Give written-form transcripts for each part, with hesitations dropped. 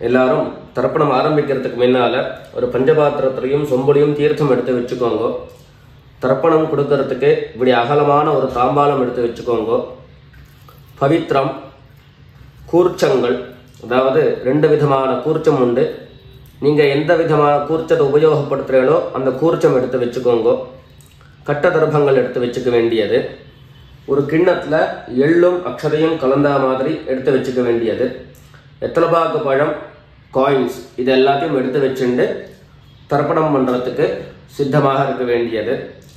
எல்லாரும் தர்ப்பணம் ஆரம்பிக்கிறதுக்கு முன்னால் ஒரு பஞ்சபாத்திரத்திலையும் சொம்புலையும் தீர்த்தம் எடுத்து வச்சுக்கோங்க. தர்ப்பணம் கொடுக்கறதுக்கு இப்படி அகலமான ஒரு தாம்பாலம் எடுத்து வச்சுக்கோங்க. பவித்திரம், கூர்ச்சங்கள், அதாவது 2 விதமான கூர்ச்சம் உண்டு. நீங்கள் எந்த விதமான கூர்ச்சத்தை உபயோகப்படுத்துகிறீங்களோ அந்த கூர்ச்சம் எடுத்து வச்சுக்கோங்க. கட்ட தர்ப்பங்கள் எடுத்து வச்சுக்க வேண்டியது. ஒரு கிண்ணத்தில் எள்ளும் அக்ஷதையும் கலந்த மாதிரி எடுத்து வச்சுக்க வேண்டியது. வெத்தலைப்பாக்கு பழம், காயின்ஸ், இது எல்லாத்தையும் எடுத்து வச்சுட்டு தர்ப்பணம் பண்ணுறதுக்கு சித்தமாக இருக்க வேண்டியது.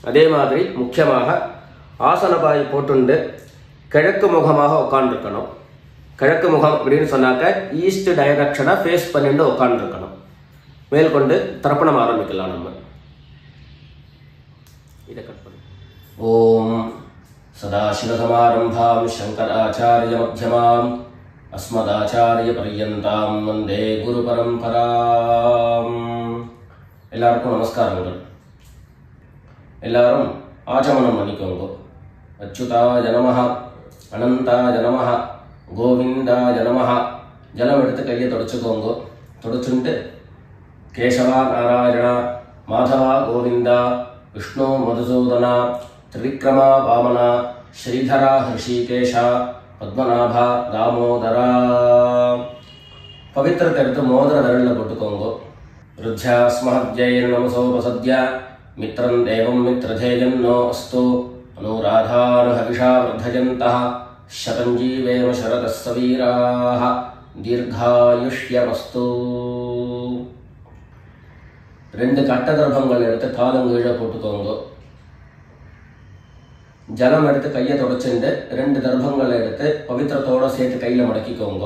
அதே மாதிரி முக்கியமாக ஆசனபாய் போட்டுண்டு கிழக்கு முகமாக உட்காந்துருக்கணும். கிழக்கு முகம் அப்படின்னு சொன்னாக்க ஈஸ்ட் டைரக்ஷனை ஃபேஸ் பண்ணிட்டு உட்காந்துருக்கணும். மேற்கொண்டு தர்ப்பணம் ஆரம்பிக்கலாம். நம்ம இதை கட் பண்ணி ஓம் சதாசிவசமாரம்பாம் சங்கராச்சாரிய மத்தியமாம் அஸ்மதாச்சாரிய பர்யந்தாம் வந்தே குரு பரம்பராம். எல்லாருக்கும் நமஸ்காரங்கள். எல்லாரும் ஆச்சமனம் பண்ணிக்கோங்க. அச்சுதாய நமஹ, அனந்தாய நமஹ, கோவிந்தாய நமஹ. ஜலம் எடுத்து கையை தொடச்சுக்கோங்க. தொடச்சுட்டு கேசவா நாராயணா, மாதவா கோவிந்தா, விஷ்ணு மதுசூதனா, திரிவிக்ரமா வாமனா, ஸ்ரீதரா ஹிருஷிகேஷா, பத்மநாபா தாமோதரா. பவித்திரத்தை எடுத்து மோதிர விரலில் போட்டுக்கோங்க. ருத்யாஸ்மஹத்யைர் நமசோபசத்ய மித்ரம் தேவம் மித்ரதேயன்னோ அஸ்து அனுராதானுஹவிஷா வர்தயந்தः சதஞ்சீவேம சரதஸ்ஸ வீராः தீர்காயுஷ்யமஸ்து. 2 கட்ட தர்ப்பங்கள் எடுத்து காலங்கீழே போட்டுக்கோங்க. ஜலம் எடுத்து கையை தொடச்சுட்டு 2 தர்ப்பங்களை எடுத்து பவித்திரத்தோடு சேர்த்து கையில் மடக்கிக்கோங்க.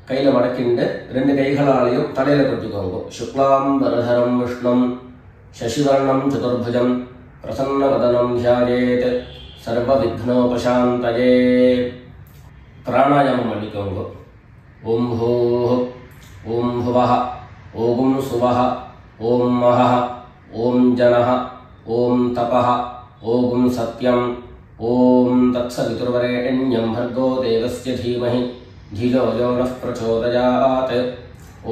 கையில் மடக்கிண்டு 2 கைகளாலையும் தலையில் கொட்டிக்கோங்க. சுக்லாம் வரதரம் விஷ்ணும் சசிவர்ணம் சதுர்புஜம் பிரசன்னவதனம் தியாயேத் சர்வ விக்னோபசாந்தயே. பிராணாயாமம் பண்ணிக்கோங்க. ஓம் பூஹ், ஓம் புவஹ, ஓம் சுவஹ, ஓம் மஹஹ, ஓம் ஜனஹ, ஓம் தபஹ, ஓம் சத்யம், ஓம் தத்சவிதுர்வரேண்யம் भर्गो देवस्य धीमहि धियो यो नः प्रचोदयात्.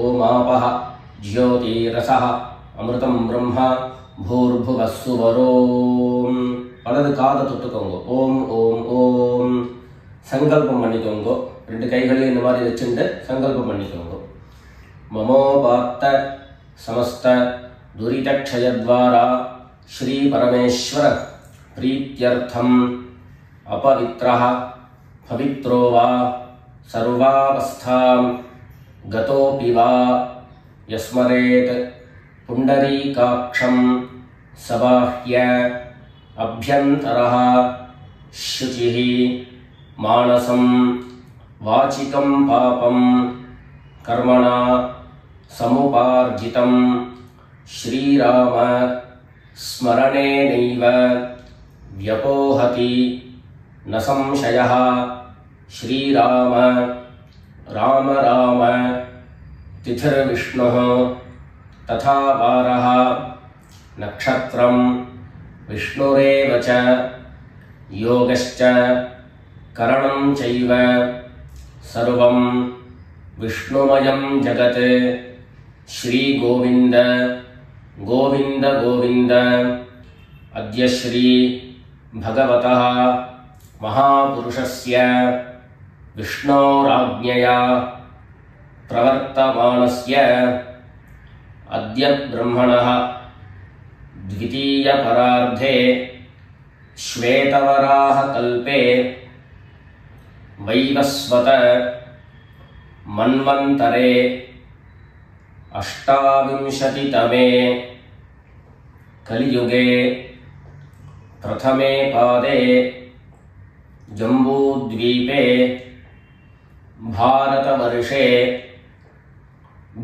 ஓம் ஆபஹ ஜ்யோதிரசஹ அமிர்தம் பிரம்மா பூர்புவः சுவரோம். வலது காதை தொட்டுக்கோங்க. ஓம் ஓம் ஓம். சங்கல்பம் பண்ணிக்கோங்க. 2 கைகளையும் இந்த மாதிரி வச்சுட்டு சங்கல்பம் பண்ணிக்கோங்க. மமோபாத்த சமஸ்த துரிதக்ஷயத்வாரா ஸ்ரீ பரமேஸ்வர பிரீத்யர்த்தம் அபவித்ரஹ பவித்ரோ வா சர்வாவஸ்தாம் கதோபி வா யஸ்மரேத் புண்டரீகாக்ஷம் சபாஹ்ய அப்யந்தரஹ சுசிஹ மானசம் வாசிகம் பாபம் கர்மணா சமுபார்ஜிதம் ஸ்ரீராம ஸ்மரணேனைவ வ்யபோஹதி ந சம்சயः. ஸ்ரீராம ராம ராம திதிர்விஷ்ணுः ததா வாரः நக்ஷத்ரம் விஷ்ணுரேவ ச யோகஸ்ச கரணம் சைவ சர்வம் விஷ்ணுமயம் ஜகத். ஸ்ரீ கோவிந்த கோவிந்த கோவிந்த. அத்ய ஸ்ரீ பகவதः மகாபுருஷஸ்ய விஷ்ணோராஜ்ஞயா பிரவர்த்தமானஸ்ய அத்ய பிரம்மணः द्वितीयपरार्धे श्वेतवराह कल्पे वैवस्वत मन्वन्तरे 28तमे कलियुगे प्रथमे पादे जम्बूद्वीपे भारतवर्षे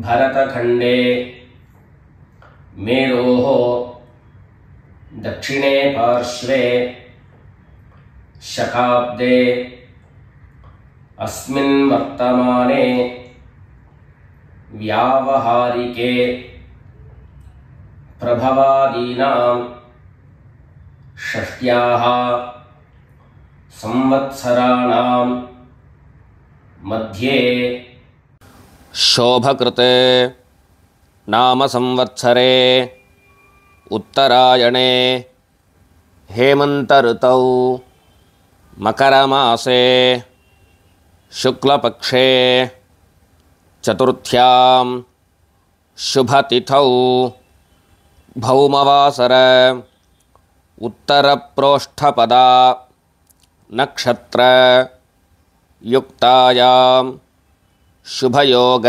भरतखण्डे मेरोः दक्षिणे पार्श्वे शकाब्दे अस्मिन् वर्तमाने व्यावहारिके प्रभवादीनां षष्ट्याः संवत्सराणां मध्ये शोभकृते नाम संवत्सरे उत्तरायणे हेमन्तऋतौ मकरमासे शुक्लपक्षे चतुर्थ्यां शुभतिथौ भौमवासर उत्तरप्रोष्ठपदा नक्षत्र युक्तायां शुभयोग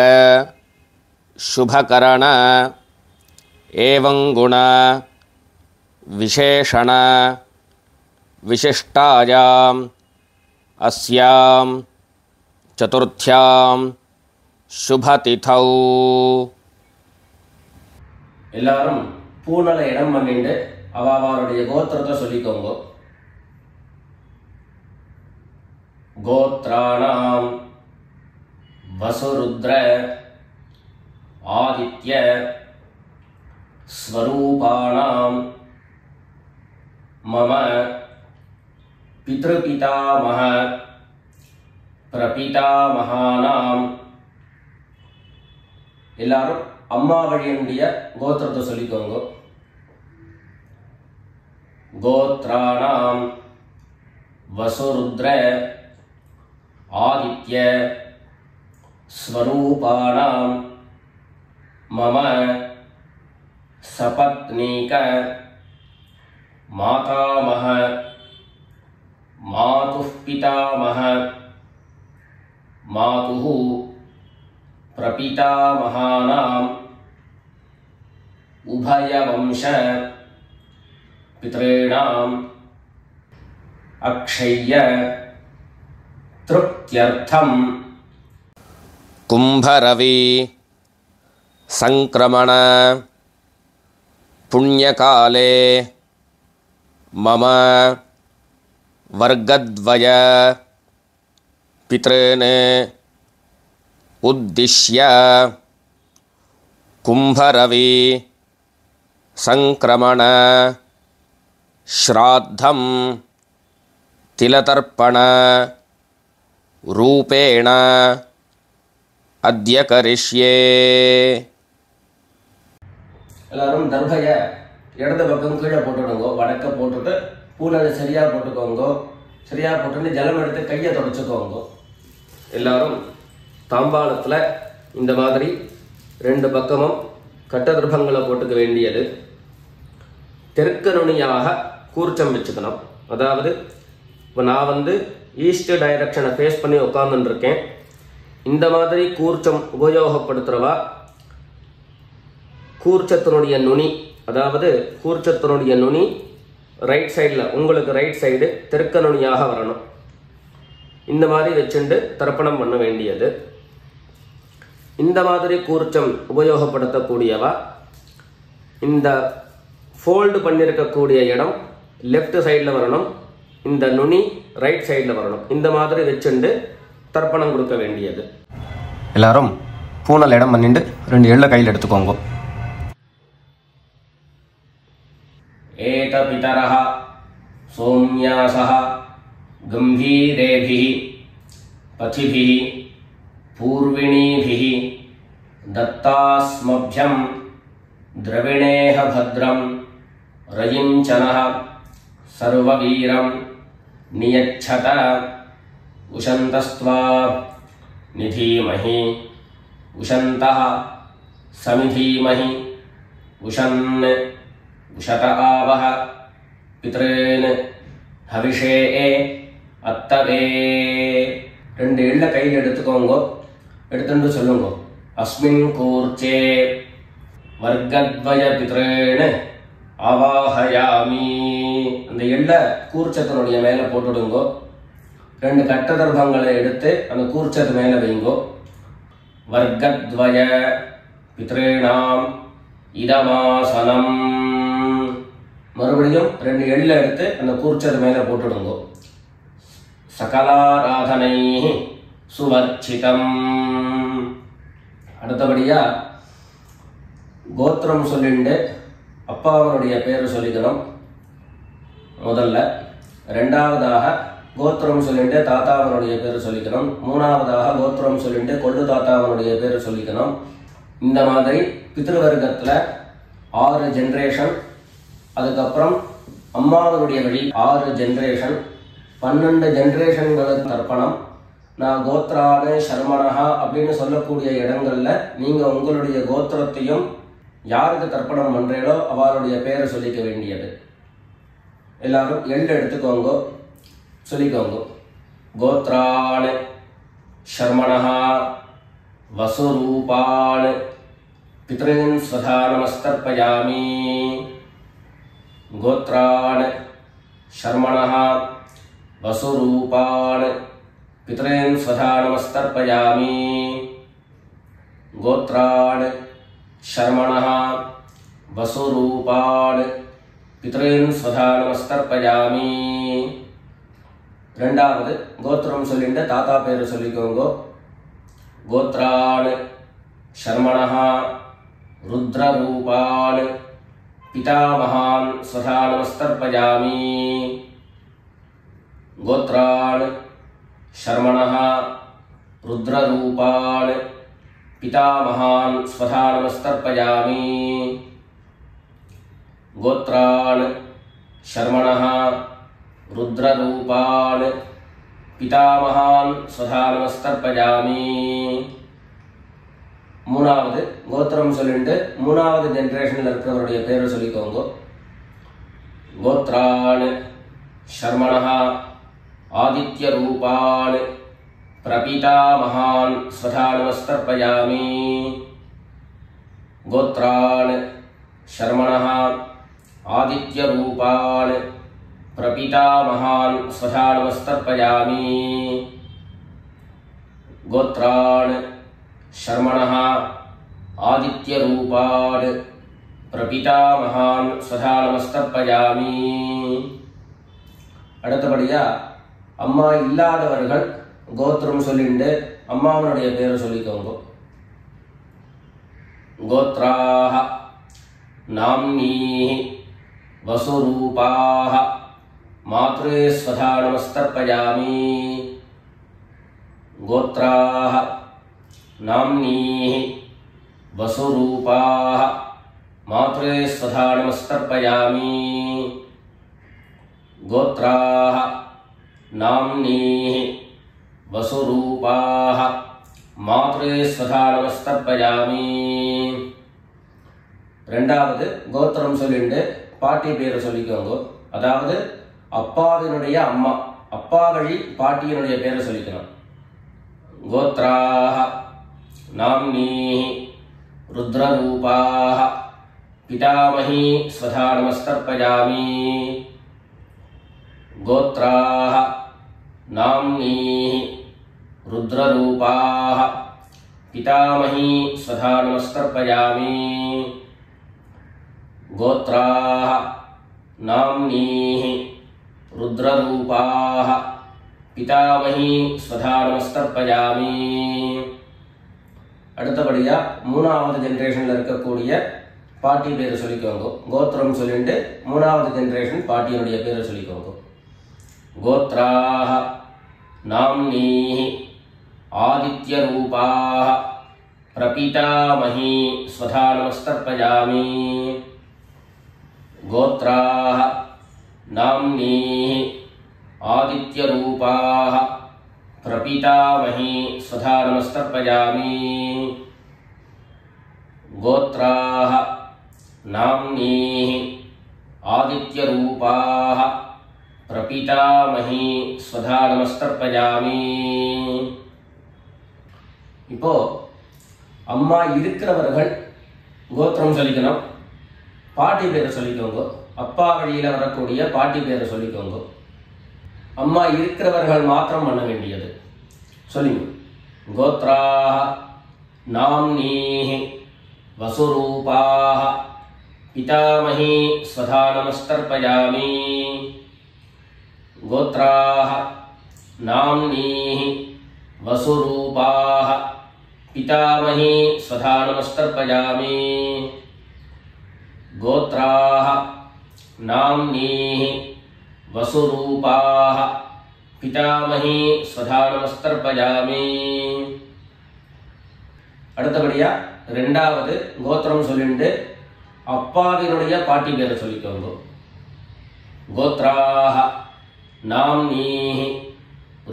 शुभकरण एवं गुण विशेषण विशिष्टायाम् अस्यां चतुर्थ्यां शुभतिथौ எல்லாரும் பூனல இடம் பண்ணிட்டு அவளுடைய கோத்திரத்தை சொல்லிக்கோங்க. கோத்ராணாம் வசுருத்ர ஆதித்ய ஸ்வரூபாணாம் மம பித்ருபிதாமஹ பிரபிதாமஹானாம். எல்லாரும் அம்மா வழியினுடைய கோத்திரத்தை சொல்லிக்கோங்க. கோத்ராணாம் வசுருத்ர ஆதித்ய ஸ்வரூபாணாம் மம சபத்னீக மாதாமஹ மாதுः பிதாமஹ மாதுः பிரபிதாமஹானாம் உபயவம்ச பித்ரேணாம் அக்ஷய்ய திருப்த்யர்த்தம். கும்பரவி சங்கிரமண புண்ணியகாலே மம வர்க்கத்வய பித்ரேன் உத்திஷ்ய கும்பரவி சங்கிரமண ஸ்ராத்தம் திலதர்ப்பண ரூபேண அத்ய கரிஷ்யே. எல்லாரும் தர்பைய இடது பக்கம் கீழே போட்டுடுங்க. வடக்க போட்டுட்டு பூனலை சரியாக போட்டுக்கோங்க. சரியாக போட்டுட்டு ஜலம் எடுத்து கையை தொடச்சிக்கோங்க. எல்லாரும் தாம்பாளத்தில் இந்த மாதிரி ரெண்டு பக்கமும் கட்ட தர்பங்களை போட்டுக்க வேண்டியது. தெற்கு நுனியாக கூர்ச்சம் வச்சுக்கணும். அதாவது இப்போ நான் ஈஸ்ட் டைரக்ஷனை ஃபேஸ் பண்ணி உட்காந்துருக்கேன். இந்த மாதிரி கூர்ச்சம் உபயோகப்படுத்துகிறவா கூர்ச்சத்தினுடைய நுனி, அதாவது கூர்ச்சத்தினுடைய நுனி ரைட் சைடில், உங்களுக்கு ரைட் சைடு தெற்கு நுனியாக வரணும். இந்த மாதிரி வச்சுட்டு தர்ப்பணம் பண்ண வேண்டியது. இந்த மாதிரி கூர்ச்சம் உபயோகப்படுத்தக்கூடியவா இந்த ஃபோல்டு பண்ணியிருக்கக்கூடிய இடம் லெஃப்ட் சைடில் வரணும், இந்த நுனி ரைட் சைடில் வரணும். இந்த மாதிரி வச்சுட்டு தர்ப்பணம் கொடுக்க வேண்டியது. எல்லாரும் பூனல் இடம் பண்ணிட்டு ரெண்டு எள்ளை கையில் எடுத்துக்கோங்க. ஏத பிதரஹ சோம்யாசஹ கம்பீரேபிஹி பதிபிஹி பூர்விணீபிஹி தத்தாஸ்மப்யம் திரவிணேஹ பத்ரம் ரயிஞ்சனஹ சர்வவீரம் நியச்சத உஷந்தஸ்த்வா நிதீமஹி உஷந்தஹ சமிதீமஹி உஷன் உஷத ஆவஹ பித்ரேன் ஹவிஷே அத்தவே. ரெண்டு எள்ள கையில் எடுத்துக்கோங்க. எடுத்துட்டு சொல்லுங்க. அஸ்மின் கூர்ச்சே வர்க்கத்வய பித்ரேன் அவாஹயாமி. அந்த எள்ள கூர்ச்சத்தினுடைய மேலே போட்டுடுங்கோ. ரெண்டு கட்ட தர்பங்களை எடுத்து அந்த கூர்ச்சத்து மேலே வைங்கோ. வர்க்கத்வய பித்ரேணாம் இதமாசனம். மறுபடியும் ரெண்டு எள்ள எடுத்து அந்த கூர்ச்சத்து மேலே போட்டுடுங்கோ. சகலாராதனை சுவர்ச்சிதம். அடுத்தபடியா கோத்திரம் சொல்லிண்டு அப்பாவனுடைய பேர் சொல்லிக்கணும் முதல்ல. ரெண்டாவதாக கோத்திரம் சொல்லிட்டு தாத்தாவனுடைய பேர் சொல்லிக்கணும். மூணாவதாக கோத்திரம் சொல்லிட்டு கொள்ளு தாத்தாவனுடைய பேர் சொல்லிக்கணும். இந்த மாதிரி பித்ருவர்க்கத்தில் 6 ஜென்ரேஷன், அதுக்கப்புறம் அம்மாவனுடைய வழி 6 ஜென்ரேஷன், 12 ஜென்ரேஷன்களுக்கு தர்ப்பணம். நான் கோத்ரானு சர்மணஹா அப்படின்னு சொல்லக்கூடிய இடங்கள்ல நீங்க உங்களுடைய கோத்திரத்தையும் யாருக்கு தர்ப்பணம் பண்றீங்களோ அவளுடைய பேரை சொல்லிக்க வேண்டியது. எல்லாரும் எள்ளு எடுத்துக்கோங்க, சொல்லிக்கோங்க. கோத்ரானு சர்மணஹா வசுரூபான் பித்ருன் ஸ்வதா நமஸ்தர்ப்பயாமி. கோத்ரான் சர்மணஹா வசுரூபான் பித்ருன் ஸ்வதா நமஸ்தர்ப்பயாமி. கோத்ரான் சர்மணஹா வசுரூபான் பித்ருன் ஸ்வதா நமஸ்தர்ப்பயாமி. ரெண்டாவது கோத்திரம் சொல்லிட்டு தாத்தா பேரு சொல்லிக்கோங்க. கோத்ரான் சர்மணஹா ருத்ரரூபான் பிதாமகான் ஸ்வதா நமஸ்தர்ப்பயாமி. கோத்ரான் சர்மணஹா ருத்ரரூபான் பிதாமகான் ஸ்வதா நமஸ்தர்ப்பயாமி. கோத்ரான் சர்மணஹா ருத்ரரூபான் பிதாமகான் ஸ்வதா நமஸ்தர்ப்பயாமி. மூணாவது கோத்திரம் சொல்லிட்டு மூணாவது ஜென்ரேஷன்ல இருக்கிறவருடைய பேரை சொல்லிக்கோங்க. கோத்ரான் சர்மணஹா ஆதித்ய ரூபான் பிரபிதாமகான் ஸ்வதா நமஸ்தர்ப்பயாமி. கோத்ரான் சர்மணஹா ஆதித்ய ரூபான் பிரபிதாமகான் ஸ்வதா நமஸ்தர்ப்பயாமி. கோத்ரான் சர்மணஹா ஆதித்ய ரூபான் பிரபிதாமகான் ஸ்வதா நமஸ்தர்ப்பயாமி. அடுத்தபடியா அம்மா இல்லாதவர்கள் கோத்திரம் சொல்லிட்டு அம்மாவனுடைய பேரை சொல்லிக்கோங்க. கோத்ராஹ நாம்னீஹி வசுரூபாஹ மாத்ரே ஸ்வதா நமஸ்தர்ப்பயாமி. கோத்ராஹ நாம்னீஹி வசுரூபாஹ மாத்ரே ஸ்வதா நமஸ்தர்ப்பயாமி. கோத்ராஹ நாம்னீஹி வசுரூபாஹ மாத்ரே ஸ்வதா நமஸ்தர்ப்பயாமி. ரெண்டாவது கோத்திரம் சொல்லிட்டு பாட்டி பேரை சொல்லிக்கோங்க. அதாவது அப்பாவினுடைய அம்மா, அப்பா வழி பாட்டியினுடைய பேரை சொல்லிக்கணும். கோத்ராஹ நாம்னீஹி ருத்ரரூபாஹ பிதாமஹி ஸ்வதா நமஸ்தர்ப்பயாமி. கோத்ராஹ நாம்னீஹி ருத்ரரூபாஹ பிதாமஹி ஸ்வதா நமஸ்தர்ப்பயாமி. கோத்ராஹ நாம்னீஹி ருத்ரரூபாஹ பிதாமஹி ஸ்வதா நமஸ்தர்ப்பயாமி. அடுத்தபடியா மூணாவது ஜென்ரேஷன்ல இருக்கக்கூடிய பாட்டி பேரை சொல்லிக்கோங்க. கோத்திரம் சொல்லிட்டு மூணாவது ஜென்ரேஷன் பாட்டியினுடைய பேரை சொல்லிக்கோங்க. கோத்ராஹ நாம்னீஹி ஆதித்ய ரூபாஹ பிரபிதாமஹி ஸ்வதா நமஸ்தர்ப்பயாமி. கோத்ராஹ நாம்னீஹி ஆதித்ய ரூபாஹ பிரபிதாமஹி ஸ்வதா நமஸ்தர்ப்பயாமி. கோத்ராஹ நாம்னீஹி ஆதித்ய ரூபாஹ பிரபிதாமஹி ஸ்வதா நமஸ்தர்ப்பயாமி. இப்போ அம்மா இருக்கிறவர்கள் கோத்திரம் சொல்லிக்கணும், பாட்டி பேரை சொல்லிக்கோங்க. அப்பா வழியில வரக்கூடிய பாட்டி பேரை சொல்லிக்கோங்க. அம்மா இருக்கிறவர்கள் மாத்திரம் பண்ண வேண்டியது சொல்லுங்க. கோத்ராஹ நாம்னீஹி வசுரூபாஹ பிதாமஹி ஸ்வதா நமஸ்தர்ப்பயாமி. கோத்ராஹ நாம்னீஹி வசுரூபாஹ பிதாமஹி ஸ்வதா நமஸ்தர்ப்பயாமி. கோத்ராஹ நாம்னீஹி வசுரூபாஹ பிதாமகி ஸ்வதா நமஸ்தர்ப்பயாமி. அடுத்தபடியா ரெண்டாவது கோத்திரம் சொல்லிட்டு அப்பாவினுடைய பாட்டி பேரை சொல்லிக்கோங்க. கோத்ராஹ நாம்னீஹி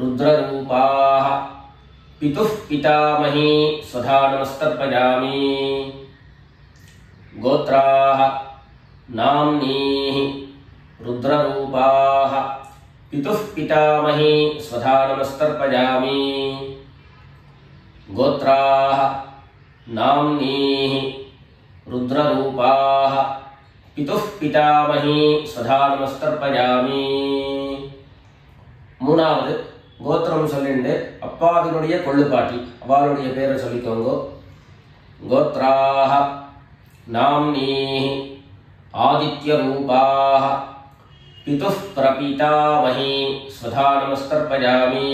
ருத்ரரூபாஹ பிதுஹ் பிதாமகி ஸ்வதா நமஸ்தர்ப்பயாமி. கோத்ராஹ நாம்னீஹி ருத்ரரூபாஹ பிதுஹ் பிதாமகி ஸ்வதா நமஸ்தர்ப்பயாமி. கோத்ராஹ நாம்னீஹி ருத்ரரூபாஹ பிதுஹ் பிதாமகி ஸ்வதா நமஸ்தர்ப்பயாமி. மூணாவது கோத்திரம் சொல்லிட்டு அப்பாவினுடைய கொள்ளுப்பாட்டி அவளுடைய பேரை சொல்லிக்கோங்க. கோத்ராஹ நாம்னீஹி ஆதித்யரூபாஹ பிதுஹ் பிரபிதாமகி ஸ்வதா நமஸ்தர்ப்பயாமி.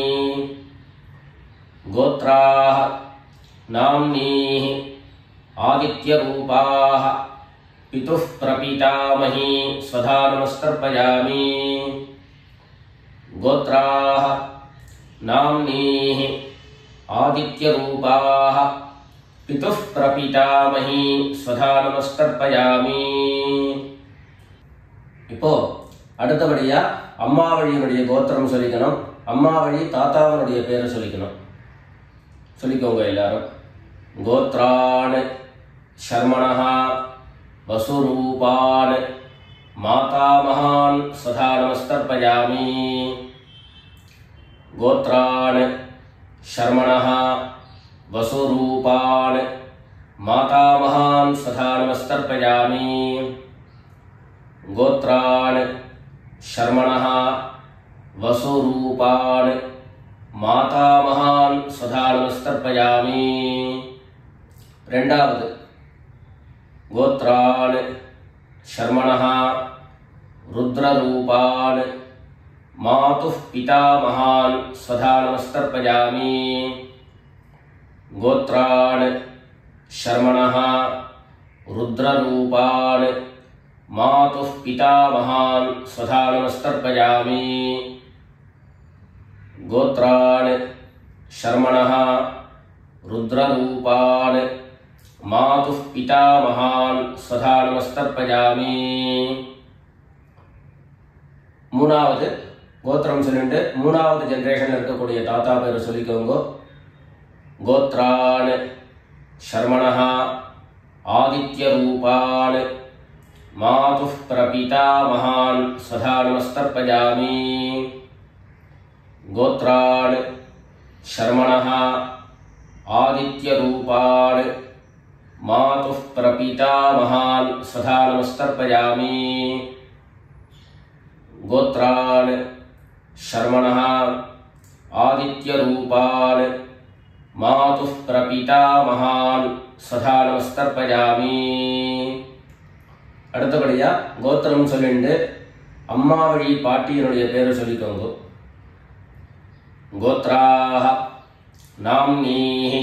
கோத்ராஹ நாம்னீஹி ஆதித்யரூபாஹ பிதுஹ் பிரபிதாமகி ஸ்வதா நமஸ்தர்ப்பயாமி. கோத்ராஹ நாம்னீஹி ஆதித்யரூபாஹ பிதுஹ் பிரபிதாமகி ஸ்வதா நமஸ்தர்ப்பயாமி. இப்போ அடுத்தபடியா அம்மா வழியினுடைய கோத்திரம் சொல்லிக்கணும். அம்மா வழி தாத்தாவனுடைய பேரை சொல்லிக்கணும். சொல்லிக்கோங்க எல்லாரும். கோத்ரான் சர்மணஹ வசுரூபான் மாதாமகான் ஸ்வதா நமஸ்தர்ப்பயாமி. கோத்ரான் சர்மணஹ வசுரூபான் மாதாமகான் ஸ்வதா நமஸ்தர்ப்பயாமி. கோத்ரான் சர்மணஹ வசுரூபான் மாதாமகான் ஸ்வதா நமஸ்தர்ப்பயாமி. ரெண்டாவது கோத்ரான் சர்மணஹ ருத்ரரூபான் மாதுஹ் பிதாமகான் ஸ்வதா நமஸ்தர்ப்பயாமி. கோத்ரான் சர்மணஹ ருத்ரரூபான் மாதுஹ் பிதாமகான் ஸ்வதா நமஸ்தர்ப்பயாமி. கோத்ரான் சர்மணஹ ருத்ரரூபான் மாதுஹ் பிதாமகான் ஸ்வதா நமஸ்தர்ப்பயாமி. மூணாவது கோத்திரம் சொல்லிட்டு மூணாவது ஜெனரேஷன்ல இருக்கக்கூடிய தாத்தா பேரை சொல்லிக்கோங்க. கோத்ரான் சர்மணஹ ஆதித்யரூபான் மாதுஹ் பிரபிதாமகான் ஸ்வதா நமஸ்தர்ப்பயாமி. கோத்ரான் சர்மணஹ ஆதித்யரூபான் மாதுஹ் பிரபிதாமகான் ஸ்வதா நமஸ்தர்ப்பயாமி. கோத்ரான் சர்மணஹ ஆதித்யரூபான் மாதுஹ் பிரபிதாமகான் ஸ்வதா நமஸ்தர்ப்பயாமி. அடுத்தபடியா கோத்திரம் சொல்லிட்டு அம்மா வழி பாட்டியினுடைய பேரை சொல்லிக்கோங்க. கோத்ராஹ நாம்னீஹி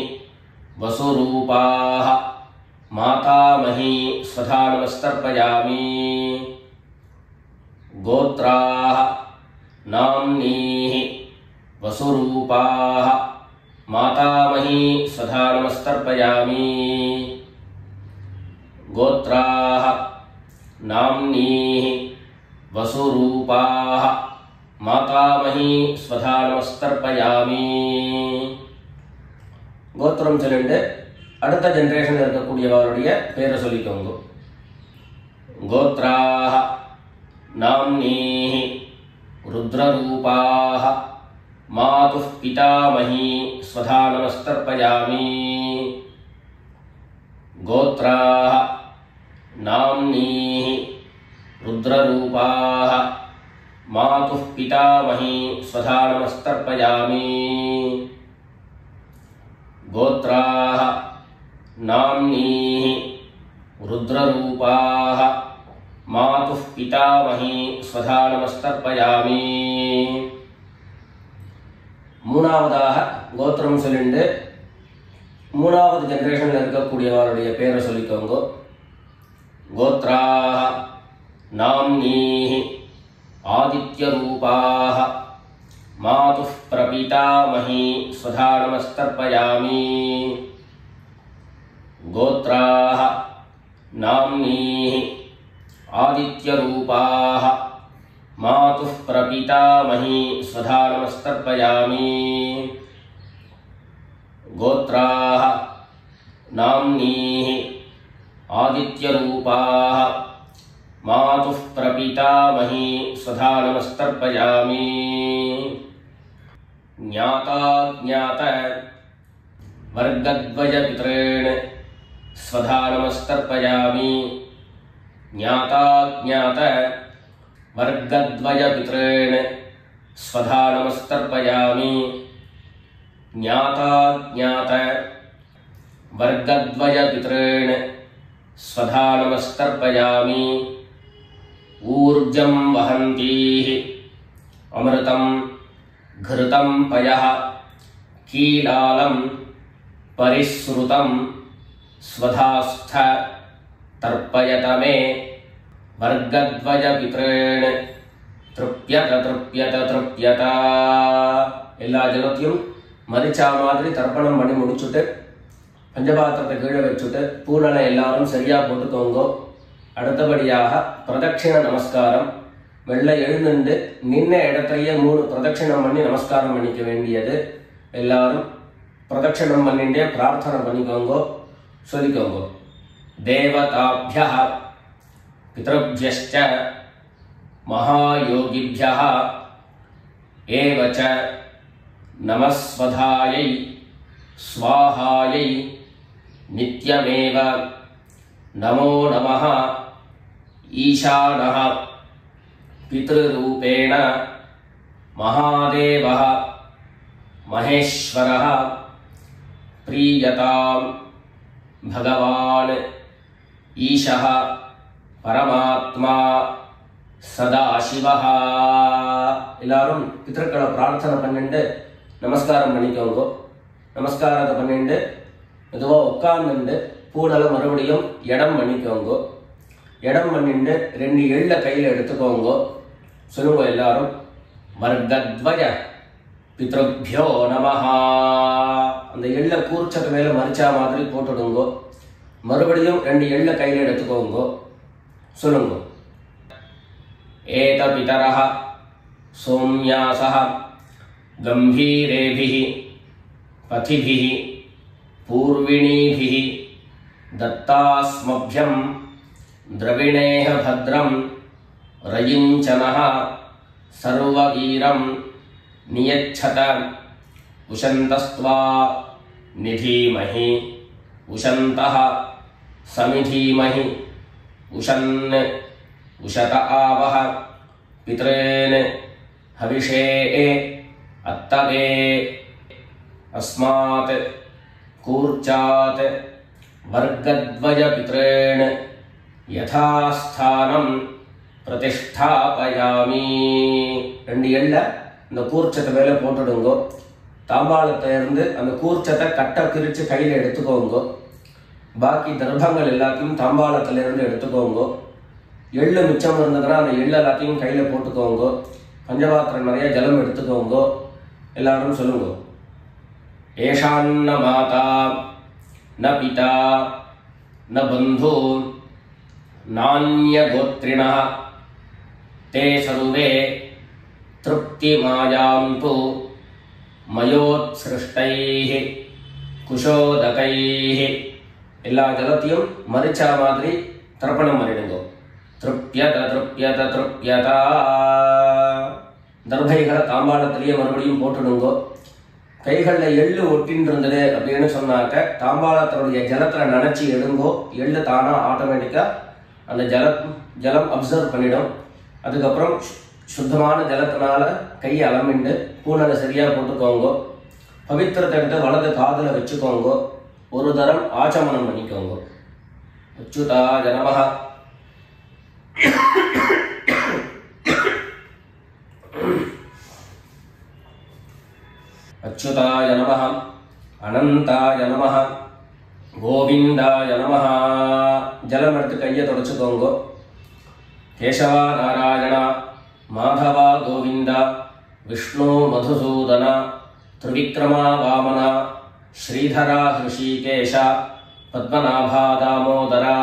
வசுரூபாஹ மாதாமகி ஸ்வதா நமஸ்தர்ப்பயாமி. கோத்ராஹ நாம்னீஹி வசுரூபாஹ மாதாமகி ஸ்வதா நமஸ்தர்ப்பயாமி. கோத்ராஹ நாம்னீஹி வசுரூபாஹ மாதாமகி ஸ்வதா நமஸ்தர்ப்பயாமி. கோத்திரம் சொல்லிட்டு அடுத்த ஜெனரேஷன் இருக்கக்கூடியவருடைய பேரை சொல்லிக்கோங்க. கோத்ராஹ நாம்னீஹி ருத்ரரூபாஹ மாதுஹ் பிதாமகி ஸ்வதா நமஸ்தர்ப்பயாமி. கோத்ராஹ நாம்னீஹி ருத்ரரூபாஹ மாதுஹ் பிதாமகி ஸ்வதா நமஸ்தர்ப்பயாமி. கோத்ராஹ நாம்னீஹி ருத்ரரூபாஹ மாதுஹ் பிதாமகி ஸ்வதா நமஸ்தர்ப்பயாமி. மூணாவதாக கோத்திரம் சொல்லிட்டு மூணாவது ஜெனரேஷன்ல இருக்கக்கூடியவருடைய பேரை சொல்லிக்கோங்க. கோத்ராஹ நாம்னீஹி ஆதித்யரூபாஹ मातुः प्रपीतामही स्वधा नमस्तर्पयामि। गोत्राः नाम्नीः आदित्यरूपाः मातुः प्रपीतामही स्वधा नमस्तर्पयामि। गोत्राः नाम्नीः आदित्यरूपाः मातुः प्रपीतामही स्वधा नमस्तर्पयामि। ज्ञाता ज्ञात वर्गद्वयपितॄन् स्वधा नमस्तर्पयामि। ज्ञाता ज्ञात वर्गद्वयपितॄन् स्वधा नमस्तर्पयामि। ज्ञाता ज्ञात वर्गद्वयपितॄन् स्वधा नमस्तर्पयामि। ऊर्जं वहन्तीः अमृतं घृतं पयः कीलालं परिसृतं स्वधास्थ तर्पयत मे वर्गद्वयपितॄन् तृप्यत तृप्यत तृप्यत। எல்லா ஜலத்தையும் மரிச்சா மாதிரி தர்ப்பணம் பண்ணி முடிச்சுட்டு பஞ்சபாத்திரத்தை கீழே வச்சுட்டு பூனலை எல்லாரும் சரியா போட்டுக்கோங்க. அடுத்தபடியாக பிரதட்சிண நமஸ்காரம். வெள்ளை எழுந்துண்டு நின்ன இடத்தையே 3 பிரதட்சிணம் பண்ணி நமஸ்காரம் பண்ணிக்க வேண்டியது. எல்லாரும் பிரதட்சிணம் பண்ணிட்டே பிரார்த்தனை பண்ணிக்கோங்க, சொல்லிக்கோங்க. தேவதாभ्यः பித்ருभ्यश्च महायोगिभ्यः एव च नमस्वधायै स्वाहायै नित्यमेव नमो नमः। ईशानः पितृरूपेण महादेवः महेश्वरः प्रीयतां भगवान् ईशः परमात्मा सदाशिवः। எல்லாரும் பித்ருக்களை பிரார்த்தனை பண்ணிட்டு நமஸ்காரம் பண்ணிக்கோங்க. நமஸ்காரத்தை பண்ணிட்டு மெதுவா உட்கார்ந்துட்டு பூனலை மறுபடியும் இடம் பண்ணிக்கோங்க. இடம் பண்ணிட்டு 2 எள்ள கையில் எடுத்துக்கோங்க. சொல்லுங்க எல்லாரும், வர்க்கத்வய பித்ருभ्यो நமஹ. அந்த எள்ள கூர்ச்சத்து மேல மரிச்சா மாதிரி போட்டுடுங்க. மறுபடியும் 2 எள்ள கையில் எடுத்துக்கோங்க. சொல்லுங்க, ஏத பிதரஹ சோம்யாசஹ गंभीरेभिः पथिभिः पूर्विणीभिः दत्तास्मभ्यं द्रविणेह भद्रं रयिञ्चनः सर्ववीरं नियच्छत उशन्तस्त्वा निधीमहि उशन्तः समिधीमहि उशन् उशत आवह पितॄन् हविषे अत्तवे अस्मात् कूर्चात् वर्गद्वयपितॄन् यथास्थानं प्रतिष्ठापयामि. 2 எள்ள இந்த கூர்ச்சத்தை மேல போட்டுடுங்க. தாம்பாளத்தை இருந்து அந்த கூர்ச்சத்தை கட்ட பிரிச்சு கையில எடுத்துக்கோங்க. பாக்கி தர்ப்பங்கள் எல்லாத்தையும் தாம்பாளத்துல இருந்து எடுத்துக்கோங்க. எள்ளு மிச்சம் இருந்ததுன்னா அந்த எள்ளு எல்லாத்தையும் கையில போட்டுக்கோங்க. பஞ்சபாத்திரம் நிறைய ஜலம் எடுத்துக்கோங்க. எல்லாரும் சொல்லுங்க, ஏஷான்ன மாதா ந பிதா ந பந்து நான்ய கோத்ரிணः தே சர்வே திருப்திமாயாந்து மயோத்ஸ்ருஷ்டைः குஷோதகைः. எல்லா ஜலத்தையும் மரிச்சா மாதிரி தர்ப்பணம் பண்ணிடுங்க. திருப்யத திருப்யத திருப்யதா. தர்பைகளை தாம்பாளத்திலேயே மறுபடியும் போட்டுடுங்க. கைகளில் எள்ளு ஒட்டின்னு இருந்தது அப்படின்னு சொன்னாக்க தாம்பாளத்தினுடைய ஜலத்தில் நினைச்சி எடுங்கோ. எள்ளு தானா ஆட்டோமேட்டிக்கா அந்த ஜலம் அப்சர்வ் பண்ணிடும். அதுக்கப்புறம் சுத்தமான ஜலத்தினால கையை அலமிண்டு பூனலை சரியா போட்டுக்கோங்க. பவித்திரத்தை எடுத்து வலது காதுல வச்சுக்கோங்க. ஒரு தரம் ஆச்சமனம் பண்ணிக்கோங்க. அச்சுதாய நமஹ. अच्युताय नमः अनंताय नमः गोविंदाय नमः. जलम எடுத்து கையை தொடச்சுக்கோங்க. கேசவா நாராயணா மாதவா கோவிந்தா விஷ்ணு மதுசூதன திரிவிக்ரமா வாமனா ஸ்ரீதரா ஹிருஷிகேஷ பத்மநாபா தாமோதரா.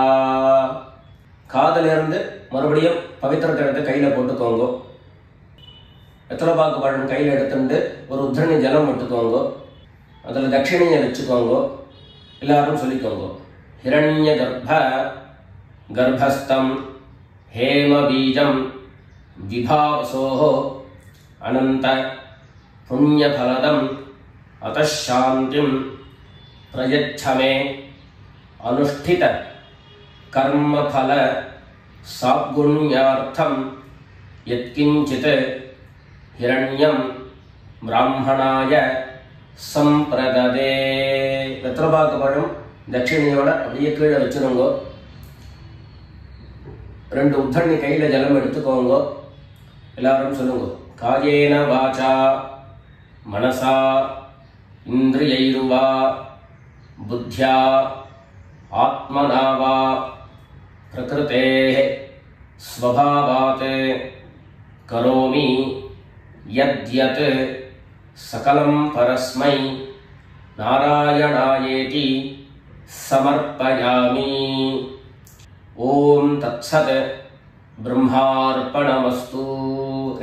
காதிலிருந்து மறுபடியும் பவித்திரத்தை எடுத்து கையில் போட்டுக்கோங்க. வெத்தலைப்பாக்கு பழம் கையில் எடுத்துட்டு ஒரு உத்தரணி ஜலம் விட்டுக்கோங்க. அதில் தட்சிணியை வச்சுக்கோங்க. எல்லாரும் சொல்லிக்கோங்க. ஹிரண்ய கர்ப்பஸ்தம் ஹேம பீஜம் விபாவசோஹோ அனந்த புண்ணியபலதம் அதசாந்திம் பிரயச்சமே அனுஷ்டித கர்மபல சாப்குண்யார்த்தம் யத்கிஞ்சித் ஹிரண்யம் பிராமணாய சம்பிரததே. வெத்தலைப்பாக்கு பழம் தட்சிணியோட அப்படியே கீழே வச்சுருங்க. 2 உத்தரணி கையில் ஜலம் எடுத்துக்கோங்க. எல்லாரும் சொல்லுங்க. காயேன வாசா மனசா இந்திரியைர்வா புத்தியா ஆத்மனா வா பிரகிருதேஹ ஸ்வபாவாத் கரோமி யத்யத் சகலம் பரஸ்மை நாராயணாயேதி சமர்ப்பயாமி. ஓம் தத்சத் பிரம்மார்ப்பணமஸ்து.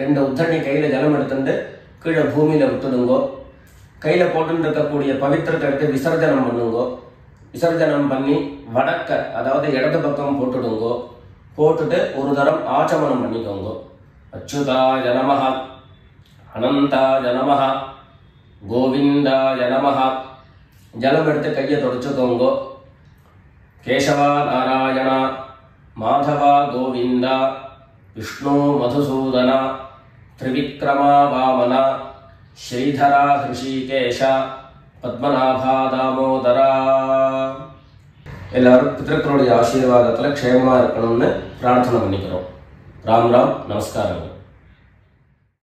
2 உத்தரணி கையில் ஜலம் எடுத்துட்டு கீழே பூமியில் விட்டுடுங்கோ. கையில் போட்டு இருக்கக்கூடிய பவித்திரத்தை எடுத்து விசர்ஜனம் பண்ணுங்கோ. விசர்ஜனம் பண்ணி வடக்க, அதாவது இடது பக்கம் போட்டுடுங்கோ. போட்டுட்டு ஒரு தரம் ஆச்சமனம் பண்ணிக்கோங்க. அச்சுதாய நமஹ, அனந்தாய நமஹ, கோவிந்தாய நமஹ. ஜலம் எடுத்து கையை தொடச்சுக்கோங்க. கேசவா நாராயணா மாதவா கோவிந்தா விஷ்ணு மதுசூதன திரிவிக்ரமா வாமனா ஸ்ரீதரா ஹிருஷிகேஷ பத்மநாபா தாமோதரா. எல்லாரும் பிதர்களுடைய ஆசீர்வாதத்தில் க்ஷேமமாக இருக்கணும்னு பிரார்த்தனை பண்ணிக்கிறோம். ராம் ராம், நமஸ்காரங்கள்.